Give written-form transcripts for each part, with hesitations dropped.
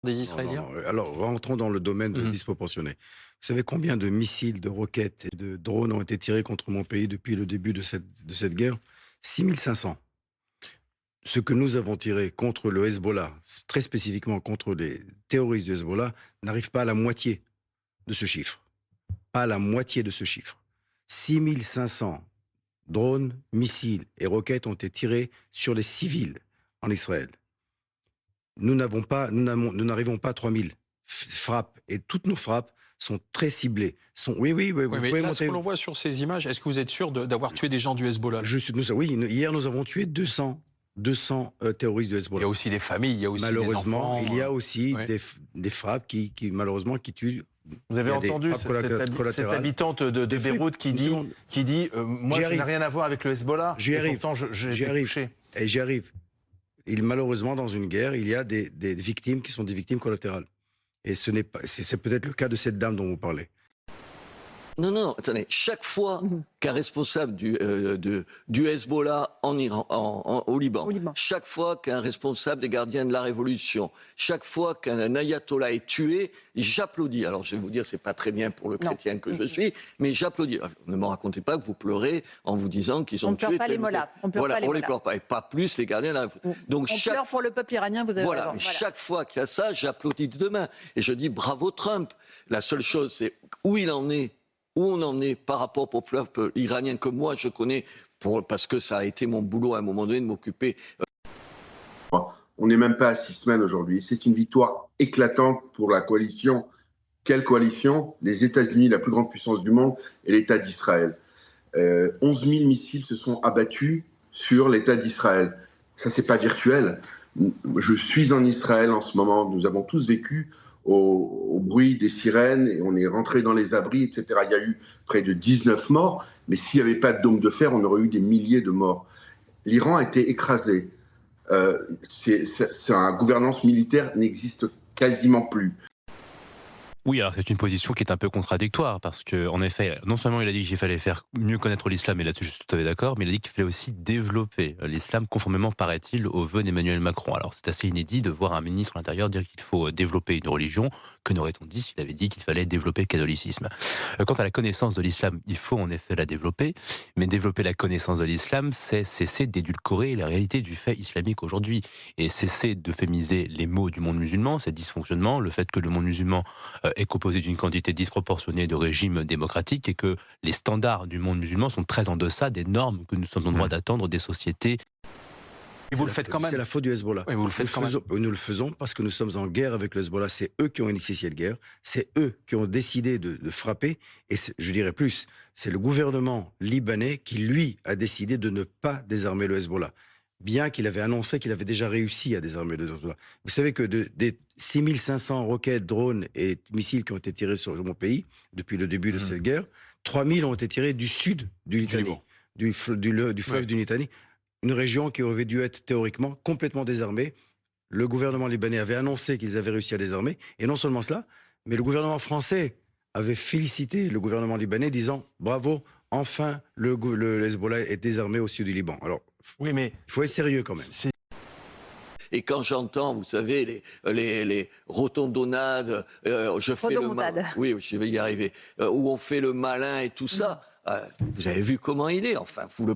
des Non, non, Israéliens? non. Alors, rentrons dans le domaine de Mmh. disproportionné. Vous savez combien de missiles, de roquettes et de drones ont été tirés contre mon pays depuis le début de cette guerre? 6 500. Ce que nous avons tiré contre le Hezbollah, très spécifiquement contre les terroristes du Hezbollah, n'arrive pas à la moitié de ce chiffre. Pas à la moitié de ce chiffre. 6 500 drones, missiles et roquettes ont été tirés sur les civils en Israël. Nous n'arrivons pas à 3000 frappes et toutes nos frappes sont très ciblées. Oui, oui, oui, Oui, vous mais pouvez là, ce monter. que l'on voit sur ces images, est-ce que vous êtes sûr d'avoir tué des gens du Hezbollah? Oui, hier nous avons tué 200 terroristes de Il y a Hezbollah. aussi des familles, il y a aussi des Malheureusement, il enfants, y a aussi ouais. des frappes malheureusement qui tuent. Vous Il avez y a des entendu frappes cette collatérales. habitante de Des frites. Beyrouth qui Une dit, seconde, moi j'y je n'ai arrive, rien à voir avec le Hezbollah j'y et arrive, pourtant j'ai j'y été arrive, touché. et j'y arrive. Malheureusement, dans une guerre, il y a des victimes qui sont des victimes collatérales. Et ce n'est pas, c'est peut-être le cas de cette dame dont vous parlez. Non, non, attendez. Chaque fois Mmh. qu'un responsable du Hezbollah en Iran, au Liban, Au Liban. chaque fois qu'un responsable des gardiens de la Révolution, chaque fois qu'un ayatollah est tué, j'applaudis. Alors je vais vous dire, c'est pas très bien pour le chrétien que je suis, mais j'applaudis. Ne me racontez pas que vous pleurez en vous disant qu'ils ont On ne tué. pleure pas les mollahs. On pleure Voilà, pas les on les mollahs. pleure pas, et pas plus les gardiens de la Révolution. Donc On pleure pour le peuple iranien, vous avez voilà, raison. mais Voilà. chaque fois qu'il y a ça, j'applaudis de demain. Et je dis bravo Trump. La seule chose, c'est où il en est, où on en est par rapport au peuple iranien que moi je connais, parce que ça a été mon boulot à un moment donné de m'occuper. On n'est même pas à 6 semaines aujourd'hui. C'est une victoire éclatante pour la coalition. Quelle coalition? Les États-Unis, la plus grande puissance du monde, et l'État d'Israël. 11 000 missiles se sont abattus sur l'État d'Israël. Ça, c'est pas virtuel. Je suis en Israël en ce moment. Nous avons tous vécu au bruit des sirènes et on est rentré dans les abris, etc. Il y a eu près de 19 morts, mais s'il n'y avait pas de dôme de fer, on aurait eu des milliers de morts. L'Iran a été écrasé. Sa gouvernance militaire n'existe quasiment plus. Oui, alors c'est une position qui est un peu contradictoire parce que, en effet, non seulement il a dit qu'il fallait faire mieux connaître l'islam, et là-dessus je suis tout à fait d'accord, mais il a dit qu'il fallait aussi développer l'islam conformément, paraît-il, aux vœux d'Emmanuel Macron. Alors c'est assez inédit de voir un ministre de l'Intérieur dire qu'il faut développer une religion. Que n'aurait-on dit s'il avait dit qu'il fallait développer le catholicisme? Quant à la connaissance de l'islam, il faut en effet la développer, mais développer la connaissance de l'islam, c'est cesser d'édulcorer la réalité du fait islamique aujourd'hui et cesser d'euphémiser les maux du monde musulman, ses dysfonctionnements, le fait que le monde musulman est composé d'une quantité disproportionnée de régimes démocratiques et que les standards du monde musulman sont très en deçà des normes que nous sommes en droit d'attendre des sociétés. Et vous le faites quand même. C'est la faute du Hezbollah. Oui, vous le faites quand même. Nous le faisons parce que nous sommes en guerre avec le Hezbollah. C'est eux qui ont initié cette guerre. C'est eux qui ont décidé de frapper. Et je dirais plus, c'est le gouvernement libanais qui, lui, a décidé de ne pas désarmer le Hezbollah. Bien qu'il avait annoncé qu'il avait déjà réussi à désarmer le Hezbollah. Vous savez que des 6500 roquettes, drones et missiles qui ont été tirés sur mon pays depuis le début de cette guerre, 3000 ont été tirés du sud du Litanie, Liban. du fleuve du Litanie. Une région qui aurait dû être théoriquement complètement désarmée. Le gouvernement libanais avait annoncé qu'ils avaient réussi à désarmer. Et non seulement cela, mais le gouvernement français avait félicité le gouvernement libanais disant « Bravo, enfin le Hezbollah est désarmé au sud du Liban ». Alors, Oui, mais il faut être sérieux quand même. Et quand j'entends, vous savez, les rotondonnades, je fais le malin. Oui, je vais y arriver. Où on fait le malin et tout ça. Vous avez vu comment il est. Enfin, vous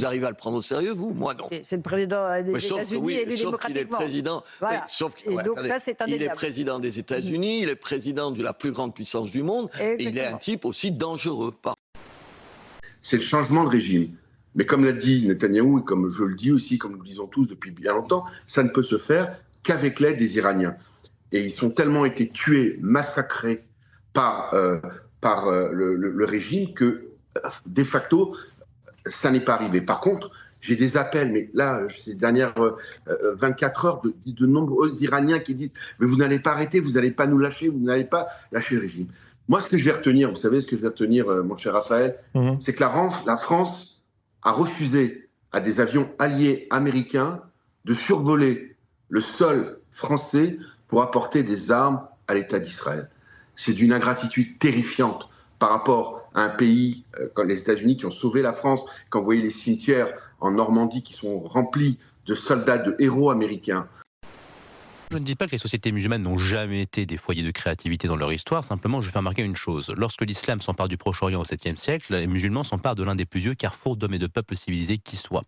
arrivez à le prendre au sérieux, vous? Moi, non. C'est le président des États-Unis élu sauf qu'il est le démocratiquement. président. Voilà. Oui, Et donc ça, c'est il est indéniable. président des États-Unis, il est président de la plus grande puissance du monde, et il est un type aussi dangereux. C'est le changement de régime. Mais comme l'a dit Netanyahou, et comme je le dis aussi, comme nous le disons tous depuis bien longtemps, ça ne peut se faire qu'avec l'aide des Iraniens. Et ils ont tellement été tués, massacrés par le régime que, de facto, ça n'est pas arrivé. Par contre, j'ai des appels, mais là, ces dernières 24 heures, de nombreux Iraniens qui disent « Mais vous n'allez pas arrêter, vous n'allez pas nous lâcher, vous n'allez pas lâcher le régime ». Moi, ce que je vais retenir, vous savez ce que je vais retenir, mon cher Raphaël, c'est que la France a refusé à des avions alliés américains de survoler le sol français pour apporter des armes à l'État d'Israël. C'est d'une ingratitude terrifiante par rapport à un pays comme les États-Unis qui ont sauvé la France. Quand vous voyez les cimetières en Normandie qui sont remplis de soldats, de héros américains, Je ne dis pas que les sociétés musulmanes n'ont jamais été des foyers de créativité dans leur histoire, simplement je fais remarquer une chose. Lorsque l'islam s'empare du Proche-Orient au 7e siècle, les musulmans s'emparent de l'un des plus vieux carrefours d'hommes et de peuples civilisés qui soient.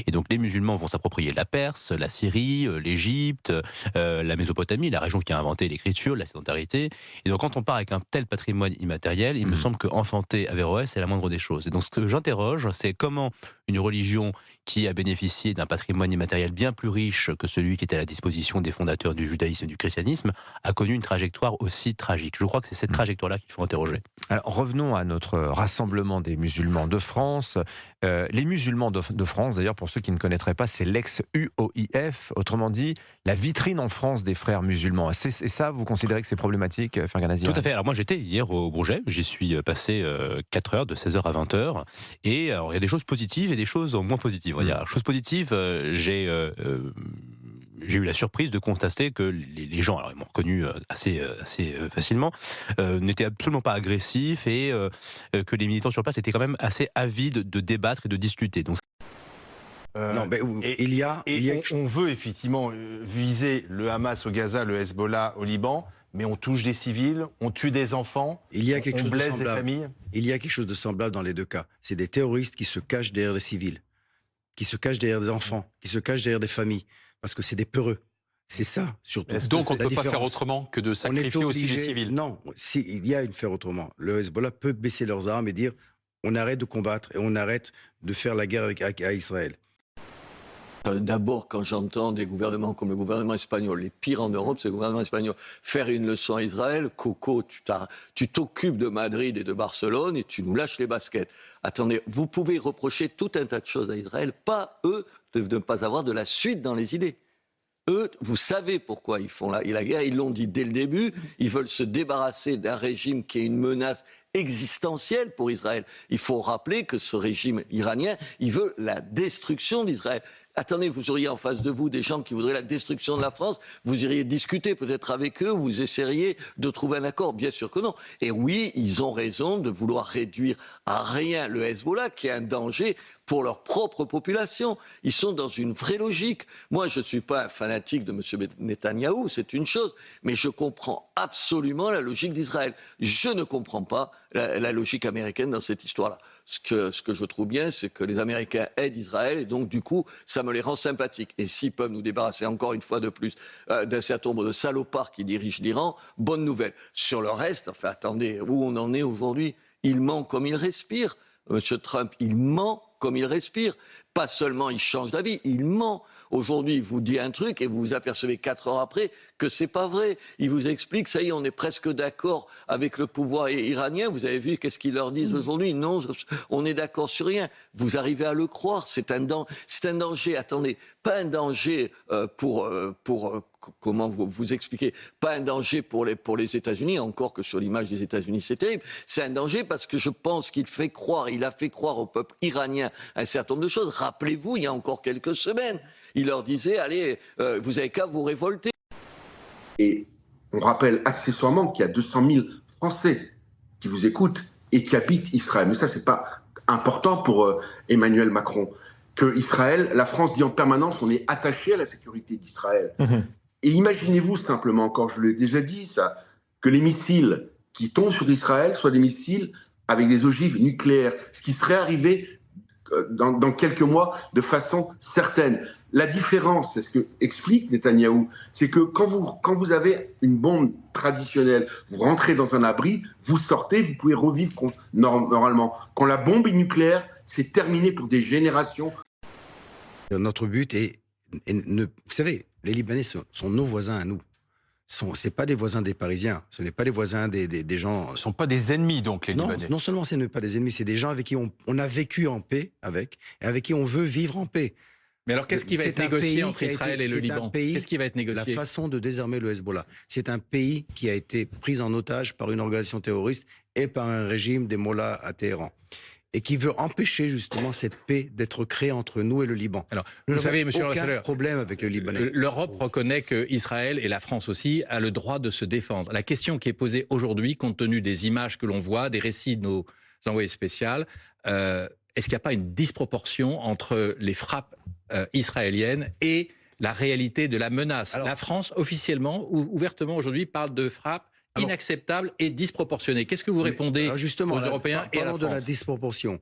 Et donc les musulmans vont s'approprier la Perse, la Syrie, l'Égypte, la Mésopotamie, la région qui a inventé l'écriture, la sédentarité. Et donc quand on part avec un tel patrimoine immatériel, il me semble qu'enfanter Averroès, c'est la moindre des choses. Et donc ce que j'interroge, c'est comment une religion qui a bénéficié d'un patrimoine immatériel bien plus riche que celui qui était à la disposition des fondateurs du judaïsme et du christianisme, a connu une trajectoire aussi tragique. Je crois que c'est cette trajectoire-là qu'il faut interroger. Alors, revenons à notre rassemblement des musulmans de France. Les musulmans de France, d'ailleurs, pour ceux qui ne connaîtraient pas, c'est l'ex-UOIF, autrement dit, la vitrine en France des frères musulmans. Et ça, vous considérez que c'est problématique, Fergan Azira ? Tout à fait. Alors moi, j'étais hier au Bourget, j'y suis passé 4 heures, de 16h à 20h, et alors, il y a des choses positives et des choses moins positives. Alors, chose positive, j'ai eu la surprise de constater que les gens, alors ils m'ont reconnu assez facilement, n'étaient absolument pas agressifs et que les militants sur place étaient quand même assez avides de débattre et de discuter. Donc, non, mais on veut effectivement viser le Hamas au Gaza, le Hezbollah au Liban, mais on touche des civils, on tue des enfants, on blesse des familles. Il y a quelque chose de semblable dans les deux cas. C'est des terroristes qui se cachent derrière des civils, qui se cachent derrière des enfants, qui se cachent derrière des familles. Parce que c'est des peureux. C'est ça, surtout. Donc on ne peut pas faire autrement que de sacrifier aussi les civils. Non, il y a une faire autrement. Le Hezbollah peut baisser leurs armes et dire on arrête de combattre et on arrête de faire la guerre avec Israël. D'abord, quand j'entends des gouvernements comme le gouvernement espagnol, les pires en Europe, c'est le gouvernement espagnol, faire une leçon à Israël, Coco, tu t'occupes de Madrid et de Barcelone et tu nous lâches les baskets. Attendez, vous pouvez reprocher tout un tas de choses à Israël, pas eux de ne pas avoir de la suite dans les idées. Eux, vous savez pourquoi ils font la guerre, ils l'ont dit dès le début, ils veulent se débarrasser d'un régime qui est une menace existentielle pour Israël. Il faut rappeler que ce régime iranien, il veut la destruction d'Israël. Attendez, vous auriez en face de vous des gens qui voudraient la destruction de la France, vous iriez discuter peut-être avec eux, vous essaieriez de trouver un accord, bien sûr que non. Et oui, ils ont raison de vouloir réduire à rien le Hezbollah, qui est un danger pour leur propre population. Ils sont dans une vraie logique. Moi, je ne suis pas un fanatique de M. Netanyahou, c'est une chose, mais je comprends absolument la logique d'Israël. Je ne comprends pas la logique américaine dans cette histoire-là. Ce que je trouve bien, c'est que les Américains aident Israël et donc, du coup, ça me les rend sympathiques. Et s'ils peuvent nous débarrasser encore une fois de plus d'un certain nombre de salopards qui dirigent l'Iran, bonne nouvelle. Sur le reste, enfin, attendez, où on en est aujourd'hui ? Il ment comme il respire. Monsieur Trump, il ment comme il respire. Pas seulement il change d'avis, il ment. Aujourd'hui, il vous dit un truc et vous vous apercevez 4 heures après que c'est pas vrai. Il vous explique, ça y est, on est presque d'accord avec le pouvoir iranien. Vous avez vu qu'est-ce qu'ils leur disent aujourd'hui ? Non, on est d'accord sur rien. Vous arrivez à le croire. C'est un danger. Attendez, pas un danger pour comment vous expliquez, pas un danger pour les États-Unis, encore que sur l'image des États-Unis, c'est terrible. C'est un danger parce que je pense qu'il a fait croire au peuple iranien un certain nombre de choses. Rappelez-vous, il y a encore quelques semaines, il leur disait, allez, vous avez qu'à vous révolter. Et on rappelle accessoirement qu'il y a 200 000 Français qui vous écoutent et qui habitent Israël. Mais ça, c'est pas important pour Emmanuel Macron. Que Israël, la France dit en permanence, on est attaché à la sécurité d'Israël. Et imaginez-vous simplement, encore je l'ai déjà dit, ça, que les missiles qui tombent sur Israël soient des missiles avec des ogives nucléaires, ce qui serait arrivé dans quelques mois de façon certaine. La différence, c'est ce que explique Netanyahou, c'est que quand vous avez une bombe traditionnelle, vous rentrez dans un abri, vous sortez, vous pouvez revivre normalement. Quand la bombe est nucléaire, c'est terminé pour des générations. Notre but est, vous savez, les Libanais sont nos voisins à nous. Ce n'est pas des voisins des Parisiens, ce n'est pas des voisins des gens... Ce ne sont pas des ennemis, donc, les Libanais. Non seulement ce n'est pas des ennemis, c'est des gens avec qui on a vécu en paix, et avec qui on veut vivre en paix. Mais alors, qu'est-ce qui va être négocié entre Israël et le Liban ? Qu'est-ce qui va être négocié ? La façon de désarmer le Hezbollah. C'est un pays qui a été pris en otage par une organisation terroriste et par un régime des mollahs à Téhéran. Et qui veut empêcher justement cette paix d'être créée entre nous et le Liban. Alors, vous savez, monsieur aucun problème avec le Libanais. L'Europe reconnaît qu'Israël, et la France aussi, a le droit de se défendre. La question qui est posée aujourd'hui, compte tenu des images que l'on voit, des récits de nos envoyés spéciaux, est-ce qu'il n'y a pas une disproportion entre les frappes israéliennes et la réalité de la menace. La France, officiellement, ouvertement aujourd'hui, parle de frappe inacceptable et disproportionnée. Qu'est-ce que vous répondez aux Européens et à la France ? Parlons de la disproportion.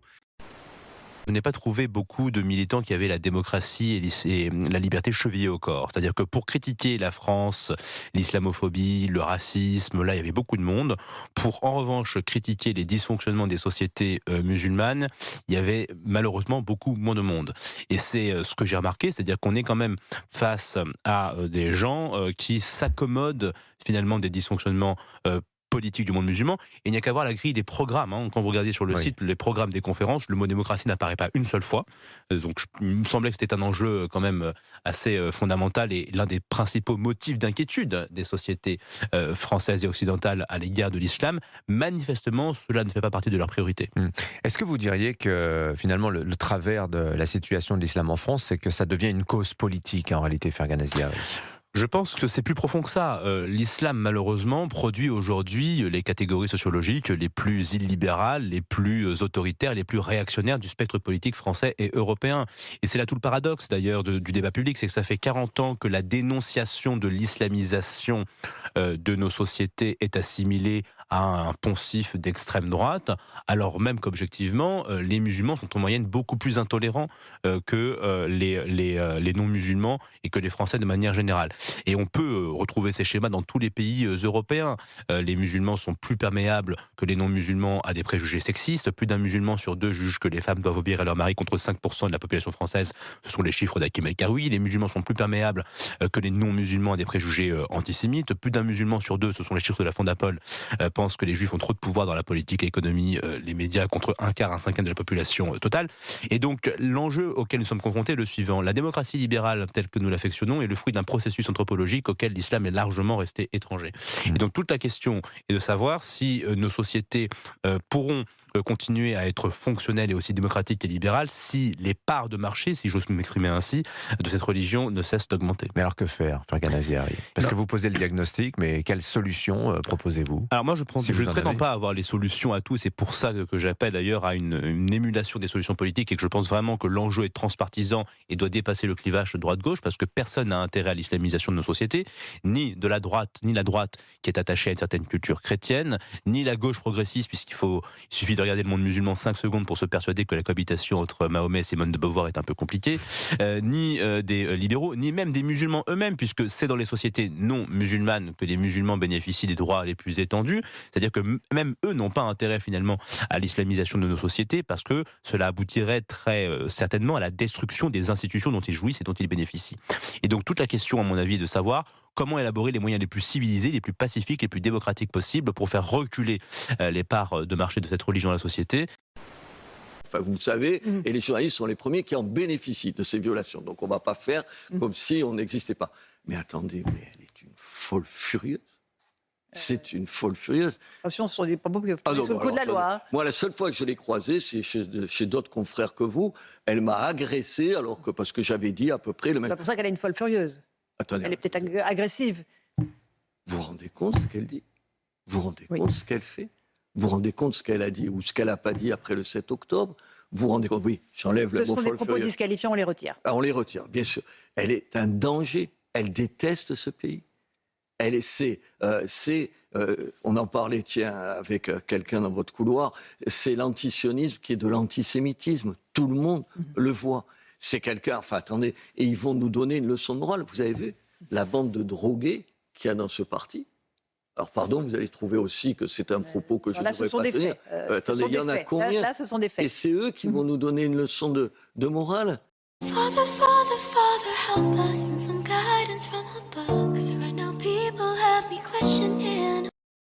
Je n'ai pas trouvé beaucoup de militants qui avaient la démocratie et la liberté chevillée au corps. C'est-à-dire que pour critiquer la France, l'islamophobie, le racisme, là, il y avait beaucoup de monde. Pour, en revanche, critiquer les dysfonctionnements des sociétés musulmanes, il y avait malheureusement beaucoup moins de monde. Et c'est ce que j'ai remarqué, c'est-à-dire qu'on est quand même face à des gens qui s'accommodent finalement des dysfonctionnements politique du monde musulman, et il n'y a qu'à voir la grille des programmes. Hein. Quand vous regardez sur le site les programmes des conférences, le mot démocratie n'apparaît pas une seule fois. Donc il me semblait que c'était un enjeu quand même assez fondamental et l'un des principaux motifs d'inquiétude des sociétés françaises et occidentales à l'égard de l'islam. Manifestement, cela ne fait pas partie de leur priorité. Est-ce que vous diriez que finalement le travers de la situation de l'islam en France, c'est que ça devient une cause politique en réalité, Ferghana Ziyavi ? Je pense que c'est plus profond que ça. L'islam, malheureusement, produit aujourd'hui les catégories sociologiques les plus illibérales, les plus autoritaires, les plus réactionnaires du spectre politique français et européen. Et c'est là tout le paradoxe, d'ailleurs, du débat public, c'est que ça fait 40 ans que la dénonciation de l'islamisation de nos sociétés est assimilée à un poncif d'extrême droite, alors même qu'objectivement, les musulmans sont en moyenne beaucoup plus intolérants que les non-musulmans et que les Français de manière générale. Et on peut retrouver ces schémas dans tous les pays européens. Les musulmans sont plus perméables que les non-musulmans à des préjugés sexistes. Plus d'un musulman sur deux juge que les femmes doivent obéir à leur mari, contre 5% de la population française. Ce sont les chiffres d'Hakim El-Karoui. Les musulmans sont plus perméables que les non-musulmans à des préjugés antisémites. Plus d'un musulman sur deux, ce sont les chiffres de la Fondapol, pense que les juifs ont trop de pouvoir dans la politique, l'économie, les médias, contre un quart, un cinquième de la population totale. Et donc l'enjeu auquel nous sommes confrontés est le suivant. La démocratie libérale, telle que nous l'affectionnons, est le fruit d'un processus anthropologique auquel l'islam est largement resté étranger. Et donc toute la question est de savoir si nos sociétés pourront continuer à être fonctionnelles et aussi démocratiques et libérales si les parts de marché, si j'ose m'exprimer ainsi, de cette religion ne cessent d'augmenter. Mais alors que faire, Ferghana Ziyavi ? Parce que vous posez le diagnostic, mais quelles solutions proposez-vous ? Alors moi je ne prétends pas avoir les solutions à tout, c'est pour ça que j'appelle d'ailleurs à une émulation des solutions politiques et que je pense vraiment que l'enjeu est transpartisan et doit dépasser le clivage droite-gauche, parce que personne n'a intérêt à l'islamisation de nos sociétés, ni la droite qui est attachée à une certaine culture chrétienne, ni la gauche progressiste, il suffit de regarder le monde musulman 5 secondes pour se persuader que la cohabitation entre Mahomet et Simone de Beauvoir est un peu compliquée, ni des libéraux, ni même des musulmans eux-mêmes, puisque c'est dans les sociétés non musulmanes que les musulmans bénéficient des droits les plus étendus, c'est-à-dire que même eux n'ont pas intérêt finalement à l'islamisation de nos sociétés, parce que cela aboutirait très certainement à la destruction des institutions dont ils jouissent et dont ils bénéficient. Et donc toute la question, à mon avis, est de savoir comment élaborer les moyens les plus civilisés, les plus pacifiques, les plus démocratiques possibles pour faire reculer les parts de marché de cette religion dans la société. Enfin, vous le savez, et les journalistes sont les premiers qui en bénéficient de ces violations. Donc on ne va pas faire comme si on n'existait pas. Mais attendez, mais elle est une folle furieuse. C'est une folle furieuse. Attention, ce sont des propos qui sont sous le coup de la loi. Hein. Moi, la seule fois que je l'ai croisée, c'est chez d'autres confrères que vous. Elle m'a agressé, parce que j'avais dit à peu près le même... C'est pas pour ça qu'elle est une folle furieuse. Attendez. Elle est peut-être agressive. Vous vous rendez compte ce qu'elle dit ? Vous vous rendez compte ce qu'elle fait ? Vous vous rendez compte ce qu'elle a dit ou ce qu'elle n'a pas dit après le 7 octobre ? Vous vous rendez compte ? Oui, j'enlève le mot folle furieuse. Ce sont des propos disqualifiants, on les retire. On les retire, bien sûr. Elle est un danger. Elle déteste ce pays. On en parlait, avec quelqu'un dans votre couloir, c'est l'antisionisme qui est de l'antisémitisme. Tout le monde le voit. C'est quelqu'un, attendez, et ils vont nous donner une leçon de morale. Vous avez vu la bande de drogués qu'il y a dans ce parti ? Alors pardon, vous allez trouver aussi que c'est un propos que je ne devrais pas tenir. Attendez, il y en a combien ? Là, ce sont des faits. Et c'est eux qui vont nous donner une leçon de morale. Father, Father, Father, help us in some God.